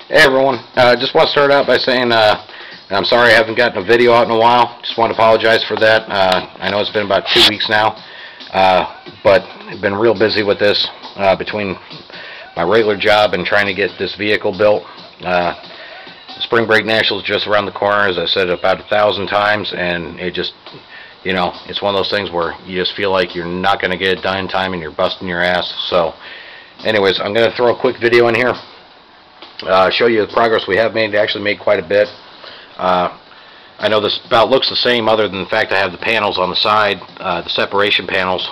Hey everyone, just want to start out by saying I'm sorry I haven't gotten a video out in a while. Just want to apologize for that. I know it's been about 2 weeks now, but I've been real busy with this between my regular job and trying to get this vehicle built. Spring Break National is just around the corner, as I said about 1,000 times, and it just, you know, it's one of those things where you just feel like you're not going to get it done in time and you're busting your ass. So anyways, I'm going to throw a quick video in here. Show you the progress we have made. Actually made quite a bit. I know this about looks the same other than the fact I have the panels on the side, the separation panels,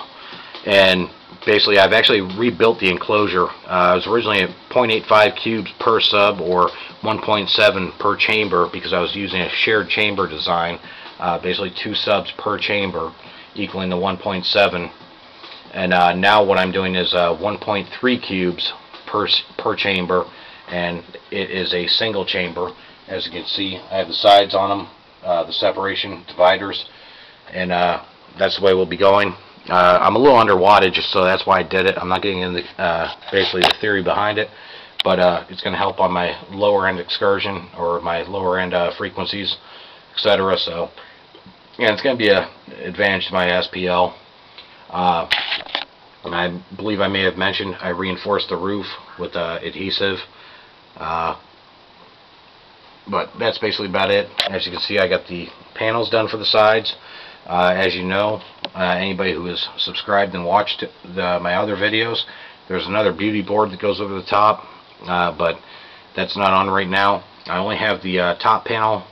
and basically I've actually rebuilt the enclosure. It was originally at 0.85 cubes per sub or 1.7 per chamber because I was using a shared chamber design, basically 2 subs per chamber equaling the 1.7, and now what I'm doing is 1.3 cubes per chamber, and it is a single chamber. As you can see, I have the sides on them, the separation dividers, and that's the way we'll be going. I'm a little under wattage, so that's why I did it. I'm not getting into basically the theory behind it, but it's going to help on my lower end excursion or my lower end frequencies, etc. So yeah, it's going to be an advantage to my SPL. And I believe I may have mentioned I reinforced the roof with adhesive. But that's basically about it. As you can see, I got the panels done for the sides. As you know, anybody who has subscribed and watched my other videos, there's another beauty board that goes over the top, but that's not on right now. I only have the top panel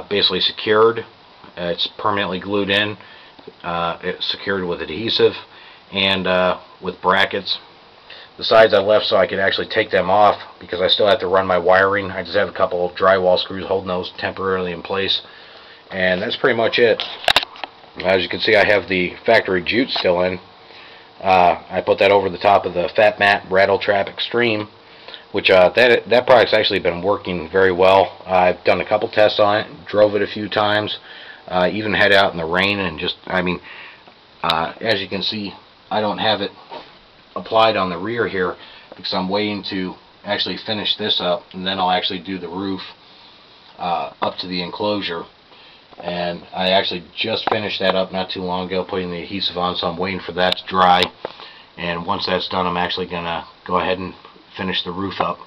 basically secured. It's permanently glued in. It's secured with adhesive and with brackets. The sides I left so I could actually take them off because I still have to run my wiring. I just have a couple of drywall screws holding those temporarily in place, and that's pretty much it. As you can see, I have the factory jute still in. I put that over the top of the Fat Mat Rattle Trap Extreme, which that product's actually been working very well. I've done a couple tests on it, drove it a few times, even had it out in the rain, and just, I mean, as you can see, I don't have it applied on the rear here because I'm waiting to actually finish this up, and then I'll actually do the roof up to the enclosure. And I actually just finished that up not too long ago, putting the adhesive on, so I'm waiting for that to dry. And once that's done, I'm actually gonna go ahead and finish the roof up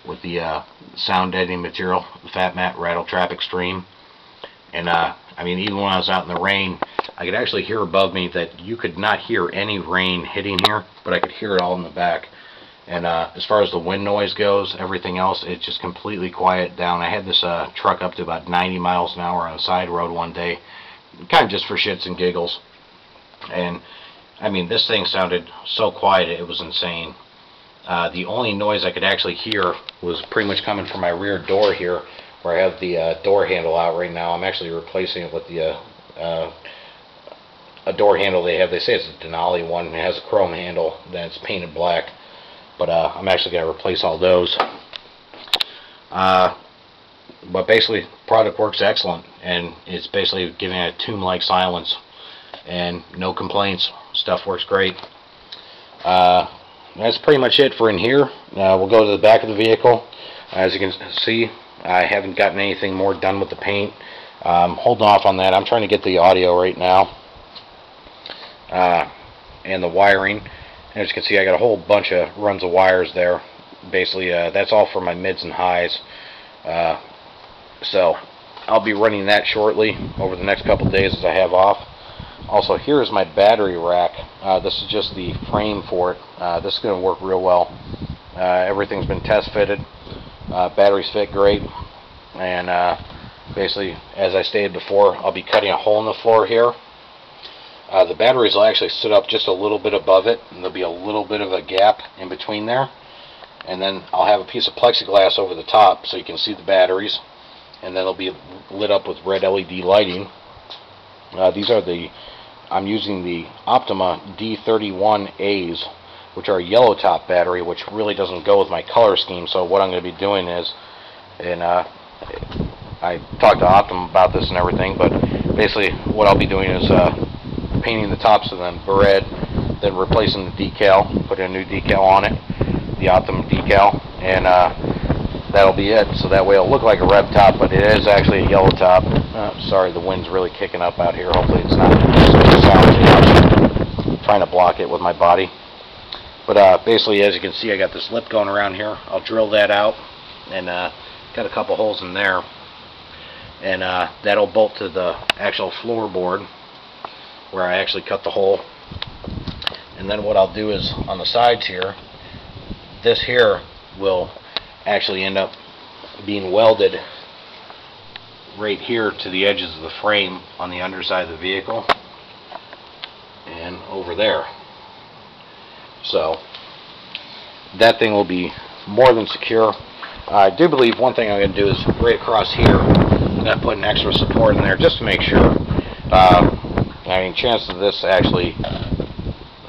with the sound deadening material, the Fat Mat Rattle Trap Extreme. And I mean, even when I was out in the rain, I could actually hear above me that you could not hear any rain hitting here, but I could hear it all in the back. And as far as the wind noise goes, everything else, it just completely quieted down. I had this truck up to about 90 miles an hour on a side road one day, kind of just for shits and giggles. And I mean, this thing sounded so quiet, it was insane. The only noise I could actually hear was pretty much coming from my rear door here, where I have the door handle out right now. I'm actually replacing it with the a door handle they have. They say it's a Denali one. It has a chrome handle that's painted black, but I'm actually going to replace all those. But basically, product works excellent, and it's basically giving it a tomb-like silence, and no complaints. Stuff works great. That's pretty much it for in here. We'll go to the back of the vehicle. As you can see, I haven't gotten anything more done with the paint. Holding off on that. I'm trying to get the audio right now. And the wiring. As you can see, I got a whole bunch of runs of wires there. Basically, that's all for my mids and highs. So I'll be running that shortly over the next couple days as I have off. Also, here is my battery rack. This is just the frame for it. This is going to work real well. Everything's been test fitted. Batteries fit great. And basically, as I stated before, I'll be cutting a hole in the floor here. The batteries will actually sit up just a little bit above it, and there'll be a little bit of a gap in between there. And then I'll have a piece of plexiglass over the top so you can see the batteries, and then they'll be lit up with red LED lighting. These are I'm using the Optima D31As, which are a yellow top battery, which really doesn't go with my color scheme. So what I'm going to be doing is, and I talked to Optima about this and everything, but basically what I'll be doing is painting the tops of them red, then replacing the decal, putting a new decal on it, the Optima decal, and that'll be it. So that way it'll look like a red top, but it is actually a yellow top. Sorry, the wind's really kicking up out here. Hopefully it's not sound too much. I'm trying to block it with my body. But basically, as you can see, I got this lip going around here. I'll drill that out, and got a couple holes in there, and that'll bolt to the actual floorboard where I actually cut the hole. And then what I'll do is on the sides here, this here will actually end up being welded right here to the edges of the frame on the underside of the vehicle and over there. So that thing will be more than secure. I do believe one thing I'm going to do is right across here, I'm going to put an extra support in there just to make sure. I mean, chances of this actually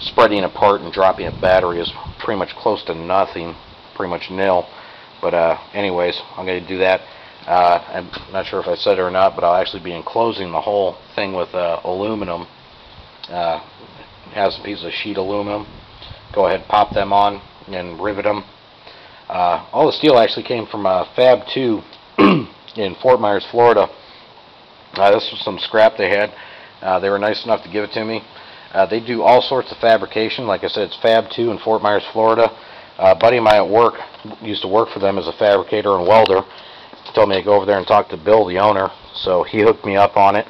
spreading apart and dropping a battery is pretty much close to nothing, pretty much nil. But anyways, I'm going to do that. I'm not sure if I said it or not, but I'll actually be enclosing the whole thing with aluminum. Has a piece of sheet aluminum. Go ahead, pop them on and rivet them. All the steel actually came from Fab 2 in Fort Myers, Florida. This was some scrap they had. They were nice enough to give it to me. They do all sorts of fabrication. Like I said, it's Fab 2 in Fort Myers, Florida. A buddy of mine at work used to work for them as a fabricator and welder. He told me to go over there and talk to Bill, the owner. So he hooked me up on it.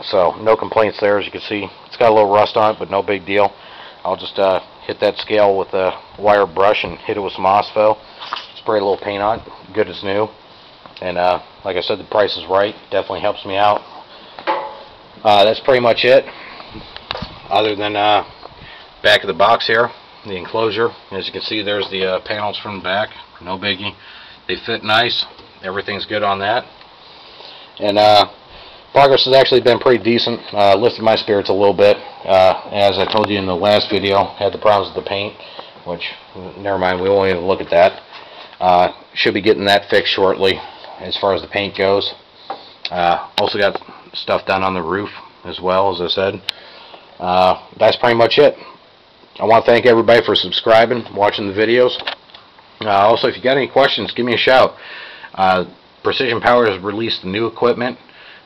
So no complaints there, as you can see. It's got a little rust on it, but no big deal. I'll just hit that scale with a wire brush and hit it with some OSFO. Spray a little paint on it, good as new. And like I said, the price is right. Definitely helps me out. That's pretty much it. Other than back of the box here, the enclosure. As you can see, there's the panels from the back. No biggie. They fit nice. Everything's good on that. And progress has actually been pretty decent. Lifted my spirits a little bit. As I told you in the last video, had the problems with the paint, which, never mind, we won't even look at that. Should be getting that fixed shortly as far as the paint goes. Also got stuff done on the roof as well, as I said. That's pretty much it. I want to thank everybody for subscribing, watching the videos. Also, if you got any questions, give me a shout. Precision Power has released new equipment.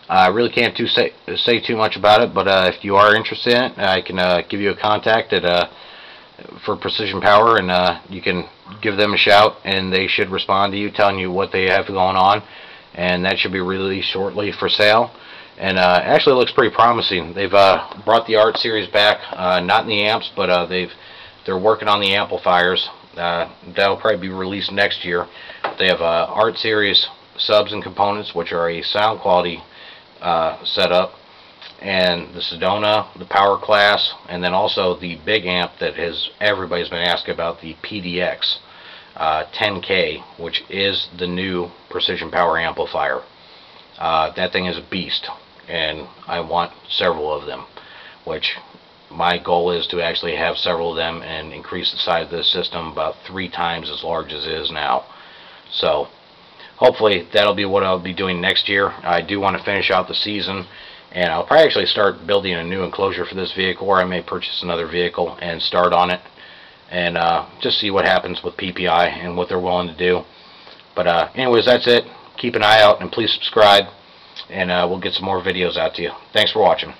I really can't say too much about it, but if you are interested in it, I can give you a contact for Precision Power, and you can give them a shout, and they should respond to you, telling you what they have going on, and that should be released shortly for sale. And actually, it looks pretty promising. They've brought the Art Series back, not in the amps, but they're working on the amplifiers. That'll probably be released next year. They have Art Series subs and components, which are a sound quality setup, and the Sedona, the Power Class, and then also the big amp that everybody's been asking about, the PDX 10K, which is the new Precision Power amplifier. That thing is a beast, and I want several of them, which my goal is to actually have several of them and increase the size of this system about 3 times as large as it is now. So hopefully that'll be what I'll be doing next year. I do want to finish out the season, and I'll probably actually start building a new enclosure for this vehicle, or I may purchase another vehicle and start on it, and just see what happens with PPI and what they're willing to do. But anyways, that's it. Keep an eye out, and please subscribe, and we'll get some more videos out to you. Thanks for watching.